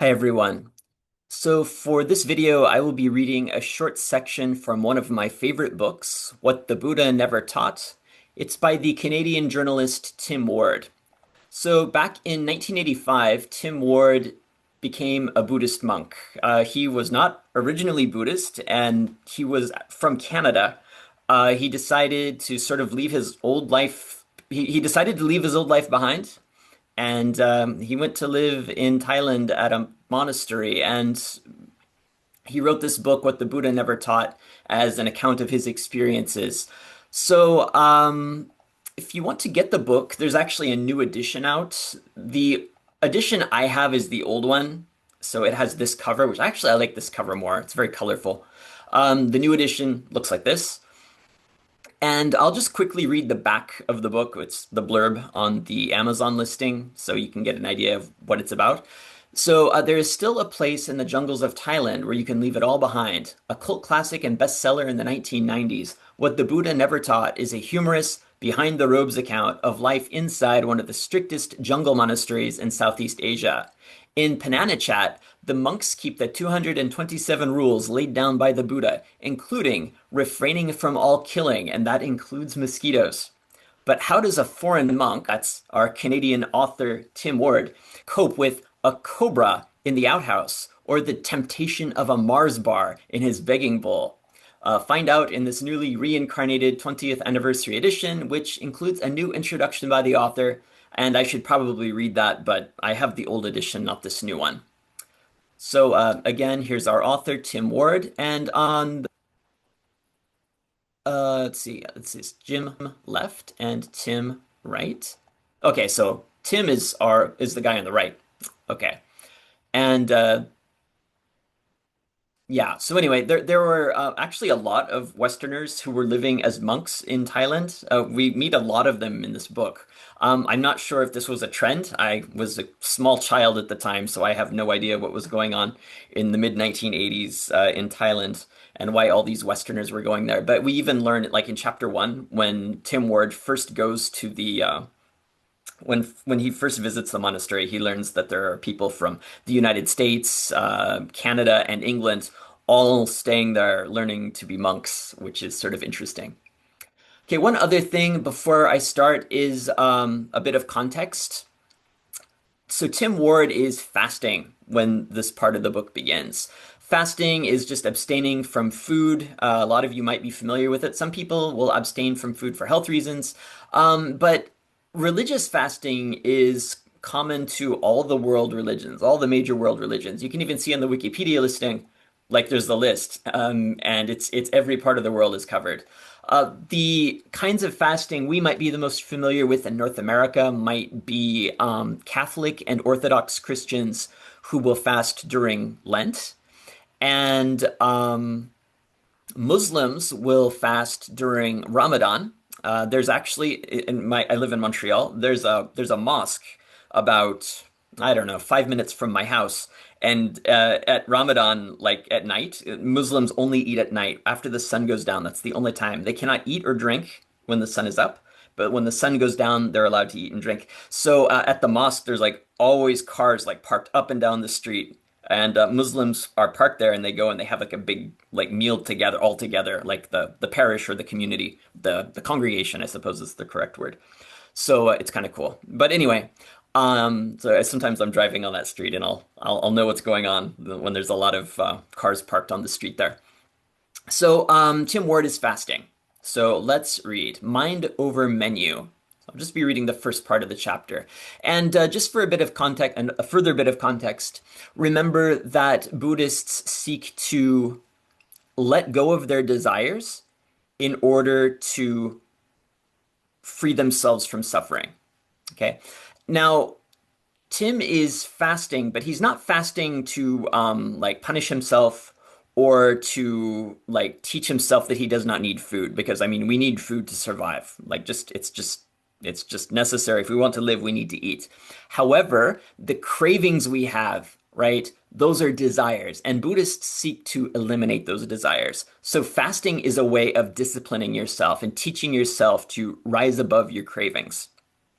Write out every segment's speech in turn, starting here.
Hi everyone. So for this video, I will be reading a short section from one of my favorite books, What the Buddha Never Taught. It's by the Canadian journalist Tim Ward. So back in 1985, Tim Ward became a Buddhist monk. He was not originally Buddhist, and he was from Canada. He decided to sort of leave his old life. He decided to leave his old life behind, and he went to live in Thailand at a monastery. And he wrote this book, What the Buddha Never Taught, as an account of his experiences. So, if you want to get the book, there's actually a new edition out. The edition I have is the old one. So it has this cover, which actually I like this cover more. It's very colorful. The new edition looks like this. And I'll just quickly read the back of the book. It's the blurb on the Amazon listing, so you can get an idea of what it's about. So, there is still a place in the jungles of Thailand where you can leave it all behind. A cult classic and bestseller in the 1990s, What the Buddha Never Taught is a humorous, behind the robes account of life inside one of the strictest jungle monasteries in Southeast Asia. In Pananachat, the monks keep the 227 rules laid down by the Buddha, including refraining from all killing, and that includes mosquitoes. But how does a foreign monk, that's our Canadian author Tim Ward, cope with a cobra in the outhouse or the temptation of a Mars bar in his begging bowl? Find out in this newly reincarnated 20th anniversary edition, which includes a new introduction by the author. And I should probably read that, but I have the old edition, not this new one. So again, here's our author, Tim Ward, and on the, let's see, it's Jim left and Tim right. Okay, so Tim is the guy on the right. Okay, and yeah. So anyway, there were actually a lot of Westerners who were living as monks in Thailand. We meet a lot of them in this book. I'm not sure if this was a trend. I was a small child at the time, so I have no idea what was going on in the mid 1980s in Thailand and why all these Westerners were going there. But we even learn, like in chapter one, when Tim Ward first goes to the when he first visits the monastery, he learns that there are people from the United States, Canada, and England all staying there learning to be monks, which is sort of interesting. Okay, one other thing before I start is a bit of context. So Tim Ward is fasting when this part of the book begins. Fasting is just abstaining from food. A lot of you might be familiar with it. Some people will abstain from food for health reasons. But religious fasting is common to all the world religions, all the major world religions. You can even see on the Wikipedia listing, like there's the list, and it's every part of the world is covered. The kinds of fasting we might be the most familiar with in North America might be Catholic and Orthodox Christians who will fast during Lent, and Muslims will fast during Ramadan. There's actually I live in Montreal. There's a mosque about, I don't know, 5 minutes from my house. And at Ramadan, like at night, Muslims only eat at night after the sun goes down. That's the only time. They cannot eat or drink when the sun is up, but when the sun goes down, they're allowed to eat and drink. So at the mosque, there's like always cars like parked up and down the street. And Muslims are parked there and they go and they have like a big like meal together, all together, like the parish or the community, the congregation, I suppose is the correct word. So it's kind of cool. But anyway, so sometimes I'm driving on that street and I'll know what's going on when there's a lot of cars parked on the street there. So Tim Ward is fasting. So let's read Mind Over Menu. I'll just be reading the first part of the chapter. And just for a bit of context and a further bit of context, remember that Buddhists seek to let go of their desires in order to free themselves from suffering. Okay. Now, Tim is fasting, but he's not fasting to like punish himself or to like teach himself that he does not need food, because I mean we need food to survive. Like it's just necessary. If we want to live, we need to eat. However, the cravings we have, right? Those are desires, and Buddhists seek to eliminate those desires. So fasting is a way of disciplining yourself and teaching yourself to rise above your cravings.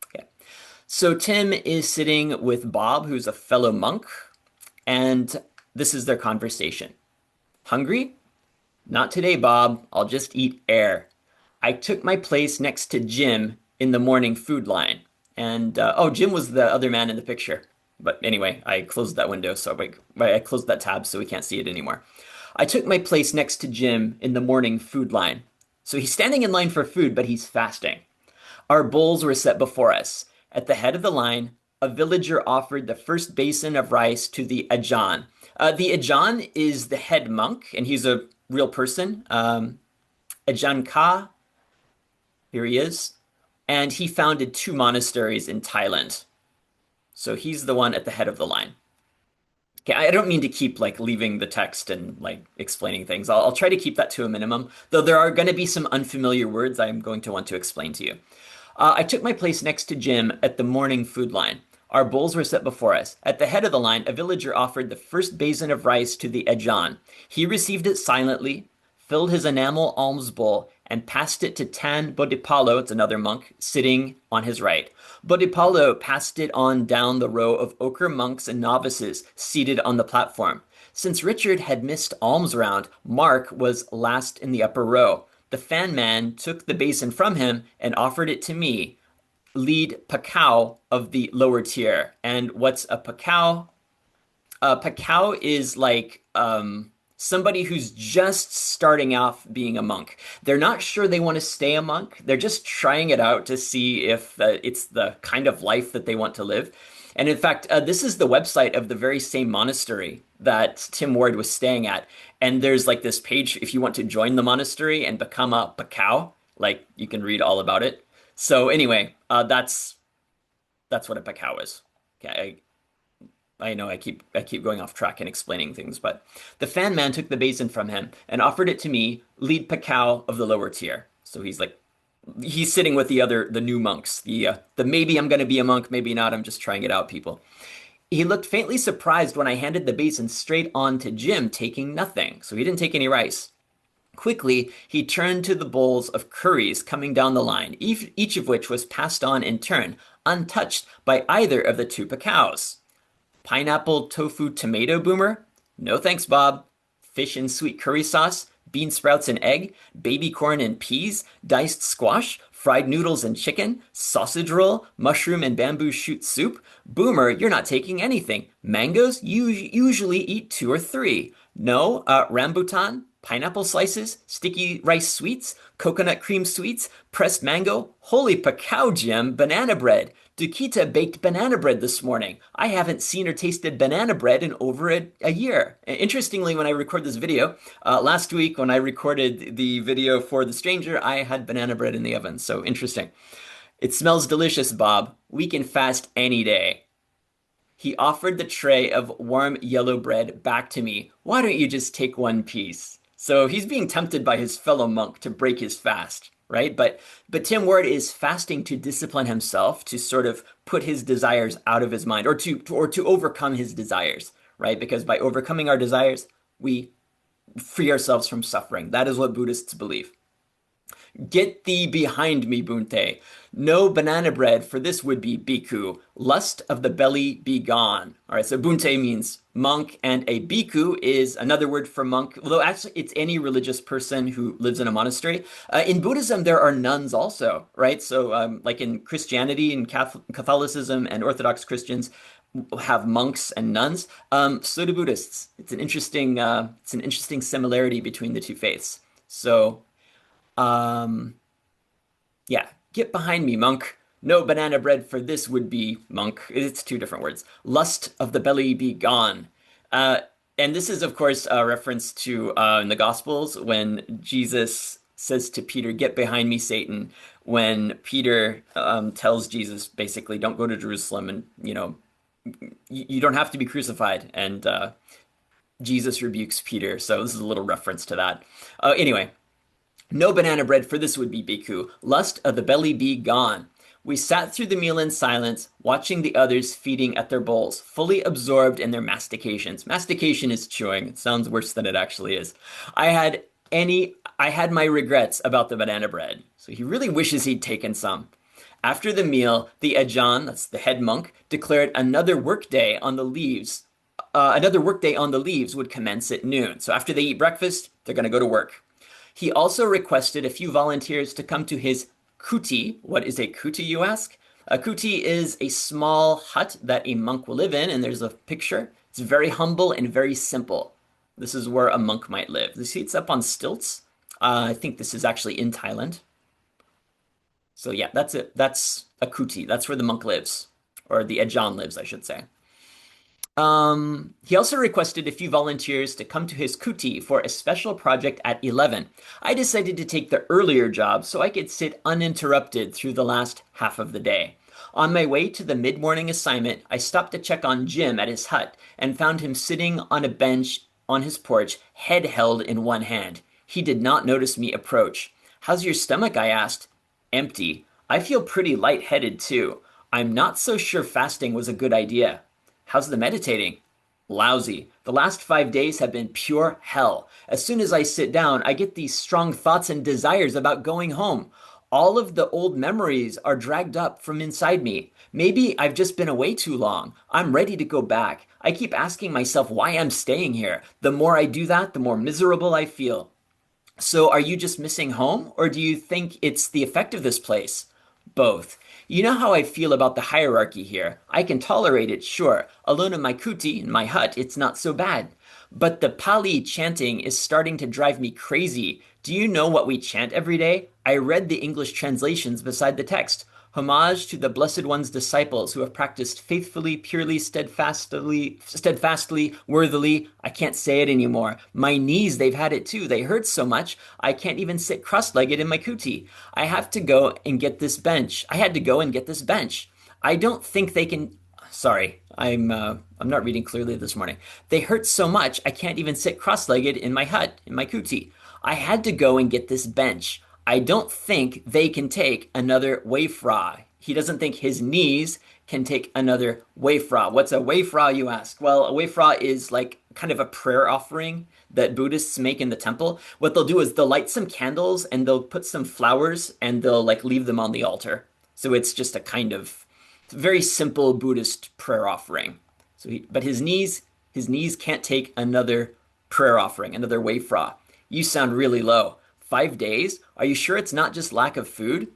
Okay. So Tim is sitting with Bob, who's a fellow monk, And this is their conversation. Hungry? Not today, Bob. I'll just eat air. I took my place next to Jim in the morning food line. And, oh, Jim was the other man in the picture. But anyway, I closed that window, so I closed that tab so we can't see it anymore. I took my place next to Jim in the morning food line. So he's standing in line for food, but he's fasting. Our bowls were set before us. At the head of the line, a villager offered the first basin of rice to the Ajahn. The Ajahn is the head monk, and he's a real person. Ajahn Ka, here he is. And he founded 2 monasteries in Thailand. So he's the one at the head of the line. Okay, I don't mean to keep leaving the text and explaining things. I'll try to keep that to a minimum, though there are going to be some unfamiliar words I'm going to want to explain to you. I took my place next to Jim at the morning food line. Our bowls were set before us. At the head of the line, a villager offered the first basin of rice to the Ajahn. He received it silently, filled his enamel alms bowl, and passed it to Tan Bodhipalo, it's another monk, sitting on his right. Bodhipalo passed it on down the row of ochre monks and novices seated on the platform. Since Richard had missed alms round, Mark was last in the upper row. The fan man took the basin from him and offered it to me, lead pakao of the lower tier. And what's a pakao? A pakao is somebody who's just starting off being a monk. They're not sure they want to stay a monk. They're just trying it out to see if it's the kind of life that they want to live. And in fact, this is the website of the very same monastery that Tim Ward was staying at. And there's this page if you want to join the monastery and become a pakao, you can read all about it. So anyway, that's what a pakao is. Okay, I know I keep going off track and explaining things, but the fan man took the basin from him and offered it to me, lead pakao of the lower tier. So he's sitting with the new monks, the maybe I'm going to be a monk, maybe not, I'm just trying it out people. He looked faintly surprised when I handed the basin straight on to Jim, taking nothing. So he didn't take any rice. Quickly, he turned to the bowls of curries coming down the line, each of which was passed on in turn, untouched by either of the 2 pakaos. Pineapple tofu tomato boomer? No thanks, Bob. Fish and sweet curry sauce? Bean sprouts and egg? Baby corn and peas? Diced squash? Fried noodles and chicken? Sausage roll? Mushroom and bamboo shoot soup? Boomer, you're not taking anything. Mangoes? You usually eat 2 or 3. No, rambutan? Pineapple slices? Sticky rice sweets? Coconut cream sweets? Pressed mango? Holy pakao, Jim! Banana bread! Dukita baked banana bread this morning. I haven't seen or tasted banana bread in over a year. Interestingly, when I record this video, last week when I recorded the video for The Stranger, I had banana bread in the oven. So interesting. It smells delicious, Bob. We can fast any day. He offered the tray of warm yellow bread back to me. Why don't you just take 1 piece? So he's being tempted by his fellow monk to break his fast, right? But Tim Ward is fasting to discipline himself, to sort of put his desires out of his mind, or to overcome his desires, right? Because by overcoming our desires, we free ourselves from suffering. That is what Buddhists believe. Get thee behind me, Bunte. No banana bread, for this would be bhikkhu. Lust of the belly be gone. All right, so Bunte means monk, and a bhikkhu is another word for monk, although actually it's any religious person who lives in a monastery. In Buddhism, there are nuns also, right? So like in Christianity and Catholicism and Orthodox Christians have monks and nuns. So do Buddhists. It's an interesting similarity between the 2 faiths. So yeah, get behind me, monk. No banana bread, for this would be monk. It's 2 different words. Lust of the belly be gone. And this is, of course, a reference to in the Gospels when Jesus says to Peter, get behind me, Satan. When Peter tells Jesus, basically, don't go to Jerusalem and, you don't have to be crucified. And Jesus rebukes Peter. So this is a little reference to that. Anyway. No banana bread, for this would be bhikkhu. Lust of the belly be gone. We sat through the meal in silence, watching the others feeding at their bowls, fully absorbed in their mastications. Mastication is chewing. It sounds worse than it actually is. I had my regrets about the banana bread, so he really wishes he'd taken some. After the meal, the Ajahn, that's the head monk, declared another work day on the leaves another workday on the leaves would commence at noon. So after they eat breakfast, they're going to go to work. He also requested a few volunteers to come to his kuti. What is a kuti, you ask? A kuti is a small hut that a monk will live in, and there's a picture. It's very humble and very simple. This is where a monk might live. You see, it's up on stilts. I think this is actually in Thailand. So yeah, that's it. That's a kuti. That's where the monk lives, or the Ajahn lives, I should say. He also requested a few volunteers to come to his kuti for a special project at 11. I decided to take the earlier job so I could sit uninterrupted through the last half of the day. On my way to the mid-morning assignment, I stopped to check on Jim at his hut and found him sitting on a bench on his porch, head held in one hand. He did not notice me approach. "How's your stomach?" I asked. "Empty. I feel pretty lightheaded too. I'm not so sure fasting was a good idea." "How's the meditating?" "Lousy. The last 5 days have been pure hell. As soon as I sit down, I get these strong thoughts and desires about going home. All of the old memories are dragged up from inside me. Maybe I've just been away too long. I'm ready to go back. I keep asking myself why I'm staying here. The more I do that, the more miserable I feel." "So are you just missing home, or do you think it's the effect of this place?" "Both. You know how I feel about the hierarchy here. I can tolerate it, sure. Alone in my kuti, in my hut, it's not so bad. But the Pali chanting is starting to drive me crazy. Do you know what we chant every day? I read the English translations beside the text. Homage to the Blessed One's disciples who have practiced faithfully, purely, steadfastly, worthily. I can't say it anymore. My knees, they've had it too. They hurt so much, I can't even sit cross-legged in my kuti. I had to go and get this bench. I don't think they can... Sorry, I'm not reading clearly this morning. They hurt so much, I can't even sit cross-legged in my hut, in my kuti. I had to go and get this bench. I don't think they can take another 𝘉𝘶𝘢. He doesn't think his knees can take another 𝘉𝘶𝘢. What's a 𝘉𝘶𝘢, you ask? Well, a 𝘉𝘶𝘢 is like kind of a prayer offering that Buddhists make in the temple. What they'll do is they'll light some candles and they'll put some flowers and they'll like leave them on the altar. So it's just a kind of very simple Buddhist prayer offering. But his knees can't take another prayer offering, another 𝘉𝘶𝘢. You sound really low. 5 days? Are you sure it's not just lack of food?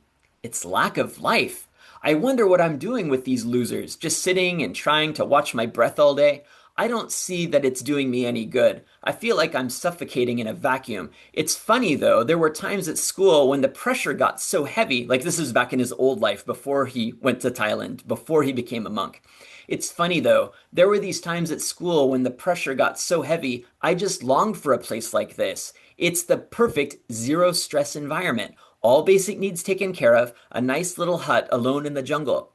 It's lack of life. I wonder what I'm doing with these losers, just sitting and trying to watch my breath all day. I don't see that it's doing me any good. I feel like I'm suffocating in a vacuum. It's funny though, there were times at school when the pressure got so heavy, like this is back in his old life before he went to Thailand, before he became a monk. It's funny though, there were these times at school when the pressure got so heavy, I just longed for a place like this. It's the perfect zero-stress environment. All basic needs taken care of, a nice little hut alone in the jungle.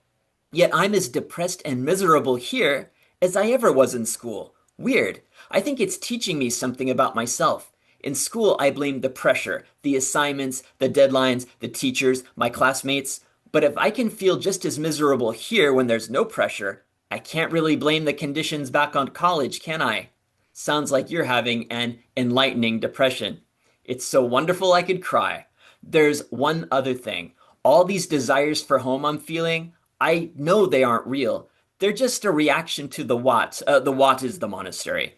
Yet I'm as depressed and miserable here as I ever was in school. Weird. I think it's teaching me something about myself. In school, I blamed the pressure, the assignments, the deadlines, the teachers, my classmates. But if I can feel just as miserable here when there's no pressure, I can't really blame the conditions back on college, can I? Sounds like you're having an enlightening depression. It's so wonderful I could cry. There's one other thing. All these desires for home I'm feeling, I know they aren't real. They're just a reaction to the Wat. The Wat is the monastery.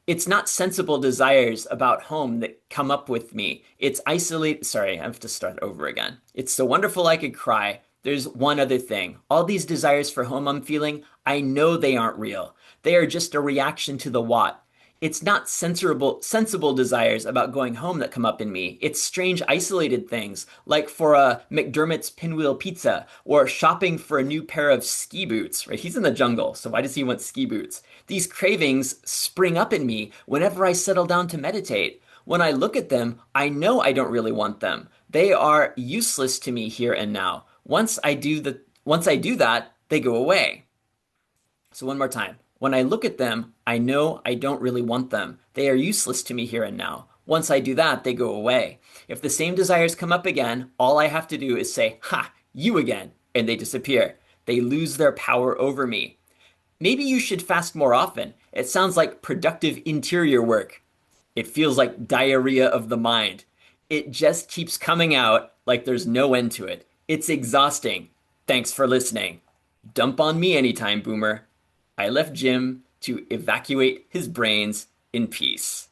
It's not sensible desires about home that come up with me. It's isolated. Sorry, I have to start over again. It's so wonderful I could cry. There's one other thing. All these desires for home I'm feeling, I know they aren't real. They are just a reaction to the Wat. It's not sensible desires about going home that come up in me. It's strange, isolated things, like for a McDermott's pinwheel pizza, or shopping for a new pair of ski boots, right? He's in the jungle, so why does he want ski boots? These cravings spring up in me whenever I settle down to meditate. When I look at them, I know I don't really want them. They are useless to me here and now. Once I do that, they go away. So one more time. When I look at them, I know I don't really want them. They are useless to me here and now. Once I do that, they go away. If the same desires come up again, all I have to do is say, "Ha, you again," and they disappear. They lose their power over me. Maybe you should fast more often. It sounds like productive interior work. It feels like diarrhea of the mind. It just keeps coming out like there's no end to it. It's exhausting. Thanks for listening. Dump on me anytime, Boomer. I left Jim to evacuate his brains in peace.